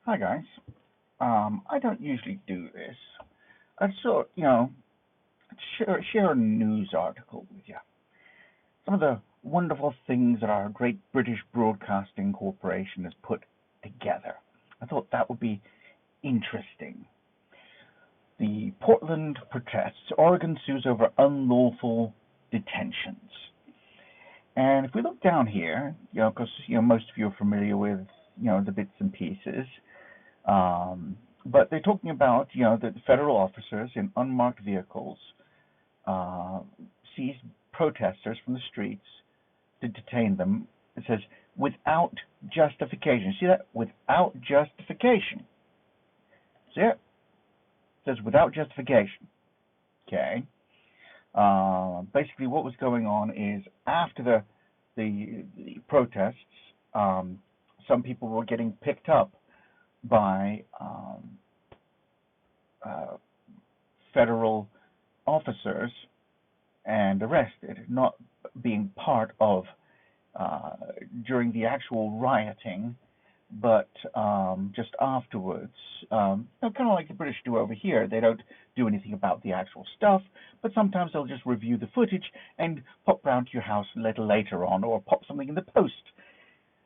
Hi guys. I don't usually do this. I sort, share a news article with you. Some of the wonderful things that our great British Broadcasting Corporation has put together. I thought that would be interesting. The Portland protests. Oregon sues over unlawful detentions. And if we look down here, because most of you are familiar with the bits and pieces. But they're talking about, that the federal officers in unmarked vehicles seized protesters from the streets to detain them. It says, without justification. See that? Without justification. See it? It says, without justification. Okay. Basically, what was going on is after the protests, some people were getting picked up by federal officers and arrested, not being part of during the actual rioting, but just afterwards. Kind of like the British do over here. They don't do anything about the actual stuff, but sometimes they'll just review the footage and pop round to your house a little later on, or pop something in the post.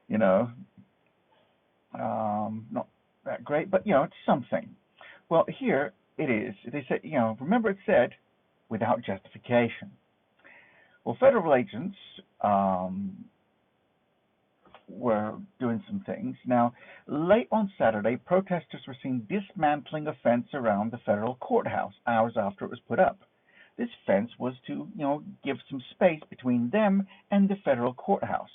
Not that great, but it's something. Well, here it is. They said, remember it said without justification. Well, federal agents were doing some things. Now, late on Saturday, protesters were seen dismantling a fence around the federal courthouse hours after it was put up. This fence was to, give some space between them and the federal courthouse.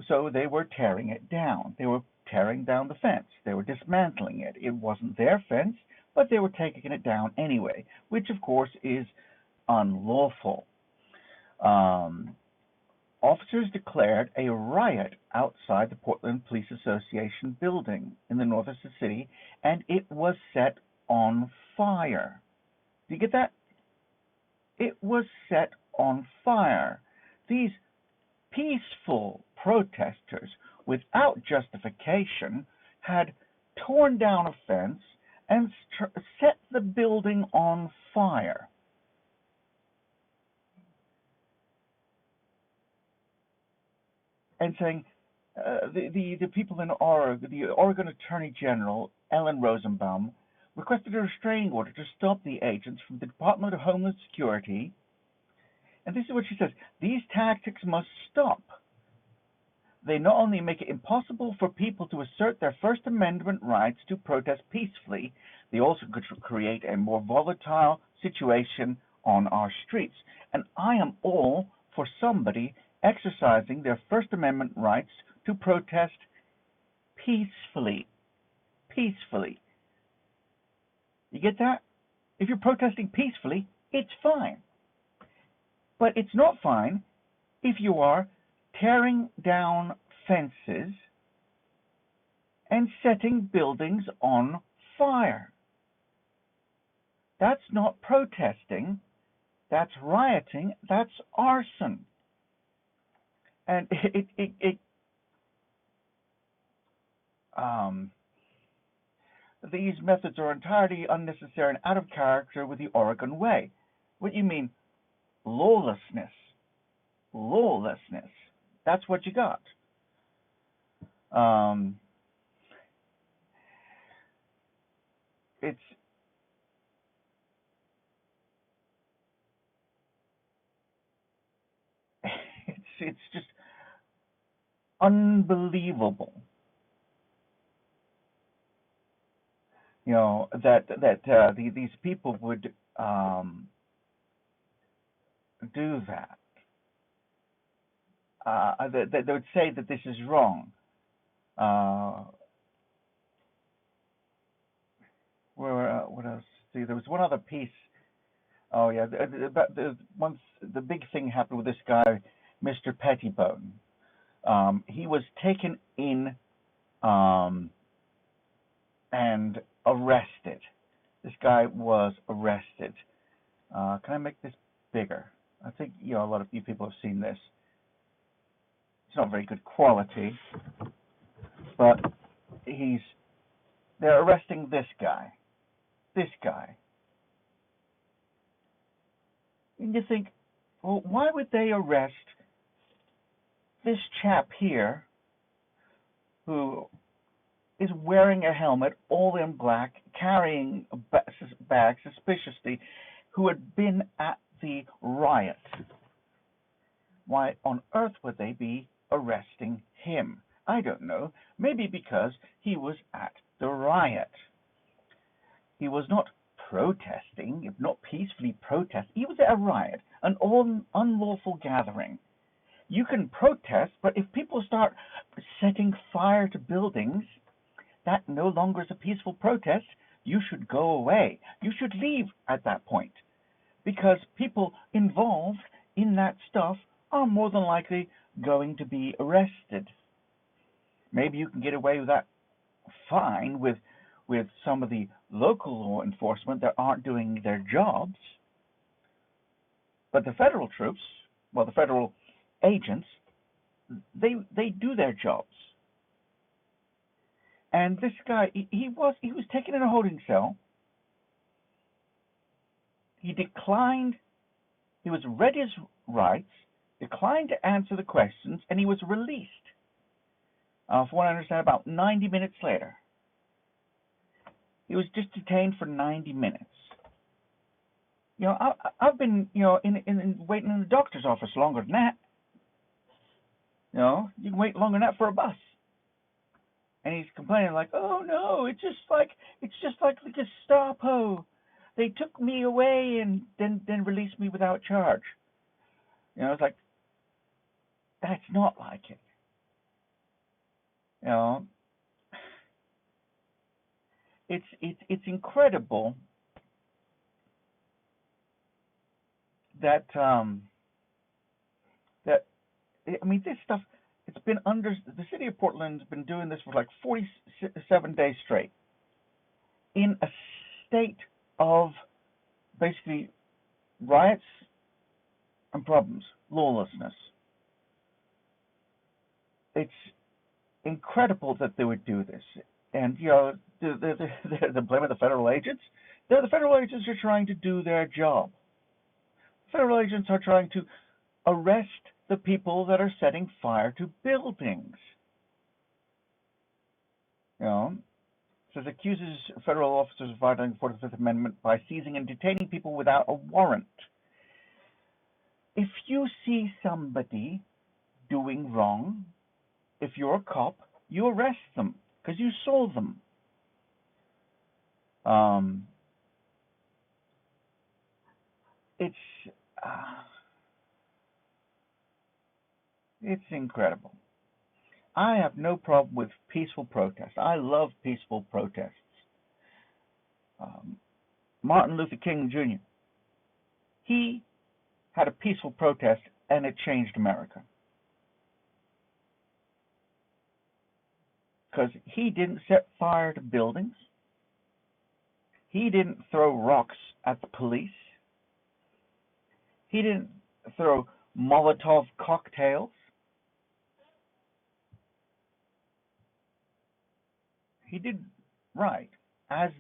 So they were tearing it down. They were tearing down the fence. They were dismantling it. It wasn't their fence, but they were taking it down anyway, which of course is unlawful. Officers declared a riot outside the Portland Police Association building in the north of the city, and it was set on fire. Do you get that? It was set on fire. These peaceful protesters, without justification, had torn down a fence and set the building on fire. And saying, the people in Oregon, the Oregon Attorney General, Ellen Rosenbaum, requested a restraining order to stop the agents from the Department of Homeland Security. And this is what she says: these tactics must stop. They not only make it impossible for people to assert their First Amendment rights to protest peacefully, they also could create a more volatile situation on our streets. And I am all for somebody exercising their First Amendment rights to protest peacefully. Peacefully. You get that? If you're protesting peacefully, it's fine. But it's not fine if you are tearing down fences and setting buildings on fire. That's not protesting. That's rioting. That's arson. And these methods are entirely unnecessary and out of character with the Oregon way. What do you mean? Lawlessness. Lawlessness. That's what you got. It's just unbelievable. That these people would do that. They would say that this is wrong. What else? See, there was one other piece. Oh yeah, the big thing happened with this guy, Mr. Pettibone. He was taken in and arrested. This guy was arrested. Can I make this bigger? I think a lot of you people have seen this. It's not very good quality, but he's they're arresting this guy, and you think, well, why would they arrest this chap here who is wearing a helmet, all in black, carrying a bag suspiciously, who had been at the riot? Why on earth would they be arresting him? I don't know. Maybe because he was at the riot. He was not protesting, if not peacefully protest. He was at a riot, an unlawful gathering. You can protest, but if people start setting fire to buildings, that no longer is a peaceful protest. You should go away. You should leave at that point, because people involved in that stuff are more than likely going to be arrested. Maybe you can get away with that fine with some of the local law enforcement that aren't doing their jobs. But the federal troops, well, the federal agents, they do their jobs. And this guy, he was taken in a holding cell. He declined. He was read his rights, declined to answer the questions, and he was released. From what I understand, about 90 minutes later. He was just detained for 90 minutes. I've been, in waiting in the doctor's office longer than that. You can wait longer than that for a bus. And he's complaining like, "Oh no, it's just like the Gestapo. They took me away and then released me without charge." It's like, that's not like it. It's incredible that this stuff. It's been under the city of Portland's been doing this for like 47 days straight, in a state of basically riots and problems, lawlessness. It's incredible that they would do this, and the blame of the federal agents. The federal agents are trying to do their job. Federal agents are trying to arrest the people that are setting fire to buildings. Says accuses federal officers of violating the 45th Amendment by seizing and detaining people without a warrant. If you see somebody doing wrong, if you're a cop, you arrest them because you saw them. It's incredible. I have no problem with peaceful protests. I love peaceful protests. Martin Luther King Jr., he had a peaceful protest and it changed America. Because he didn't set fire to buildings. He didn't throw rocks at the police. He didn't throw Molotov cocktails. He did right, as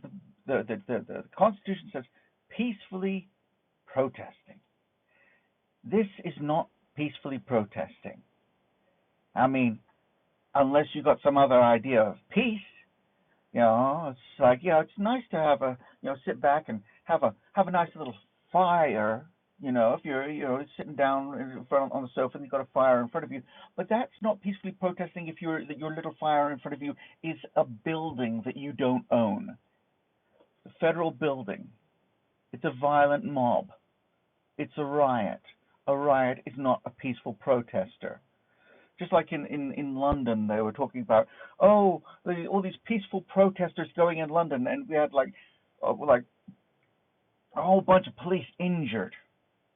the Constitution says, peacefully protesting. This is not peacefully protesting. I mean, unless you got some other idea of peace, it's like, it's nice to have sit back and have a nice little fire. If you're sitting down in front on the sofa and you've got a fire in front of you, but that's not peacefully protesting if your little fire in front of you is a building that you don't own. The federal building. It's a violent mob. It's a riot. A riot is not a peaceful protester. Just like in London, they were talking about, all these peaceful protesters going in London, and we had like a whole bunch of police injured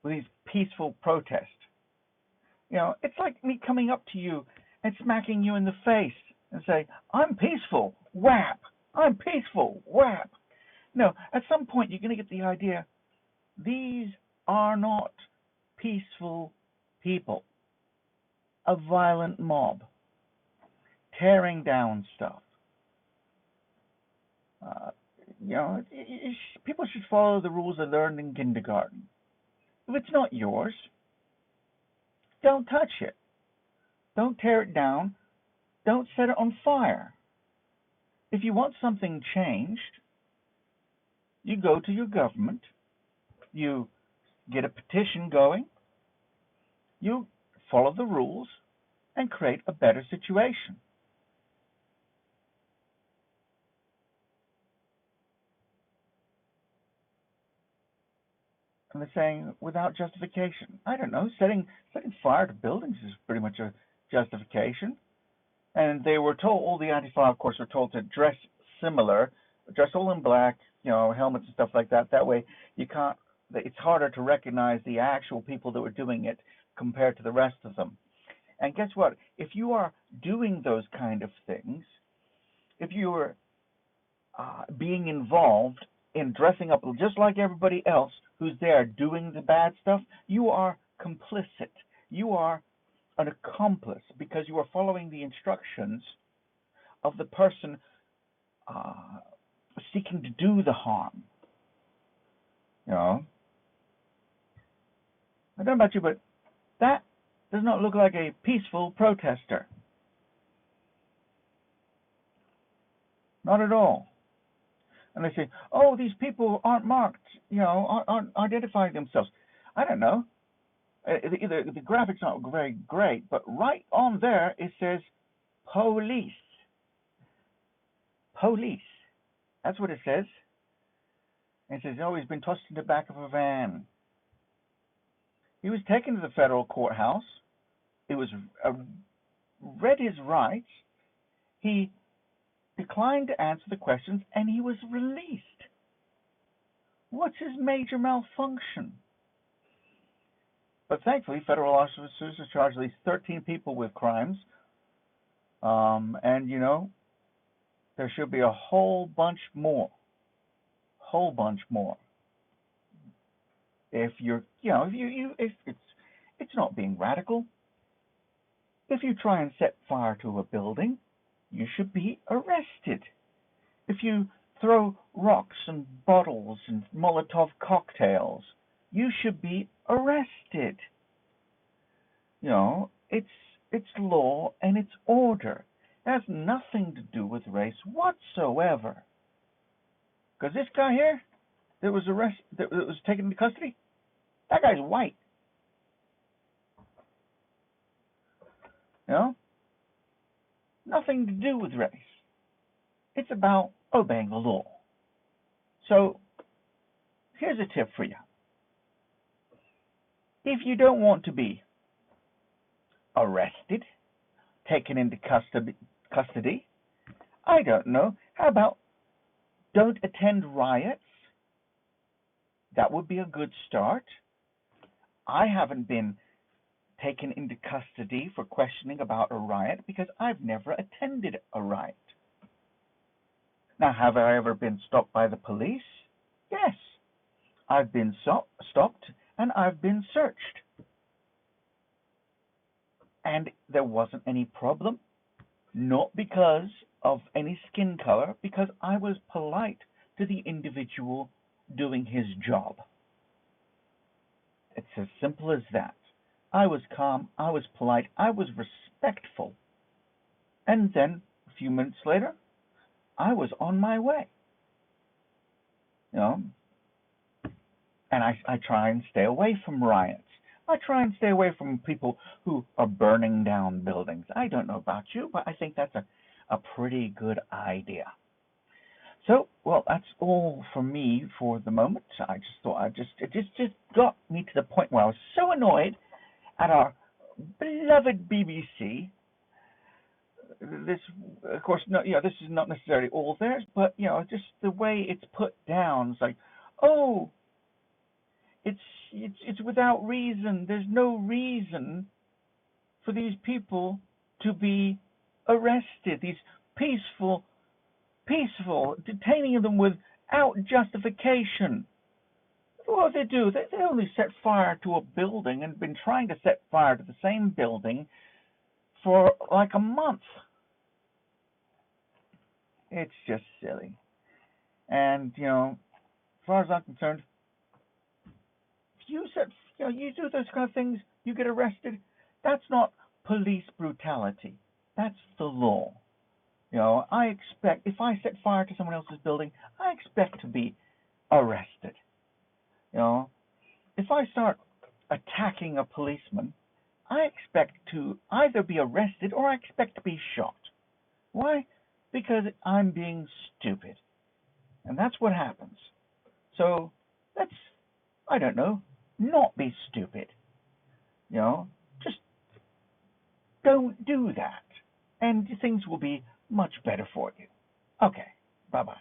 with these peaceful protests. It's like me coming up to you and smacking you in the face and say, "I'm peaceful, whap! I'm peaceful, whap!" No, at some point you're going to get the idea, these are not peaceful people. A violent mob, tearing down stuff. Uh, people should follow the rules they learned in kindergarten. If it's not yours, don't touch it. Don't tear it down. Don't set it on fire. If you want something changed, you go to your government, you get a petition going, you follow the rules, and create a better situation. And they're saying without justification. I don't know, setting fire to buildings is pretty much a justification. And they were told, all the Antifa, of course, were told to dress similar, dress all in black, helmets and stuff like that. That way, you can't. It's harder to recognize the actual people that were doing it compared to the rest of them. And guess what? If you are doing those kind of things, if you are being involved in dressing up just like everybody else who's there doing the bad stuff, you are complicit. You are an accomplice because you are following the instructions of the person seeking to do the harm. I don't know about you, but that does not look like a peaceful protester. Not at all. And they say, oh, these people aren't marked, aren't identifying themselves. I don't know. Either the graphics aren't very great, but right on there it says police. Police. That's what it says. And it says, oh, he's been tossed in the back of a van. He was taken to the federal courthouse. It was read his rights. He declined to answer the questions, and he was released. What's his major malfunction? But thankfully, federal officers have charged at least 13 people with crimes. And, there should be a whole bunch more. If you're, if it's not being radical. If you try and set fire to a building, you should be arrested. If you throw rocks and bottles and Molotov cocktails, you should be arrested. It's law and it's order. It has nothing to do with race whatsoever. Because this guy here that was taken into custody, that guy's white. Nothing to do with race. It's about obeying the law. So, here's a tip for you. If you don't want to be arrested, taken into custody, I don't know, how about don't attend riots? That would be a good start. I haven't been taken into custody for questioning about a riot because I've never attended a riot. Now, have I ever been stopped by the police? Yes. I've been stopped and I've been searched. And there wasn't any problem, not because of any skin color, because I was polite to the individual doing his job. It's as simple as that. I was calm, I was polite, I was respectful. And then, a few minutes later, I was on my way. And I try and stay away from riots. I try and stay away from people who are burning down buildings. I don't know about you, but I think that's a pretty good idea. So, well, that's all for me for the moment. I just thought it just got me to the point where I was so annoyed at our beloved BBC. This, of course, this is not necessarily all theirs, but just the way it's put down. It's like, oh, it's without reason. There's no reason for these people to be arrested. These peaceful, detaining them without justification. What do? They only set fire to a building and been trying to set fire to the same building for like a month. It's just silly. And as far as I'm concerned, if you do those kind of things, you get arrested. That's not police brutality. That's the law. I expect if I set fire to someone else's building, I expect to be arrested. If I start attacking a policeman, I expect to either be arrested or I expect to be shot. Why? Because I'm being stupid. And that's what happens. So let's, I don't know, not be stupid. Just don't do that. And things will be much better for you. Okay, bye bye.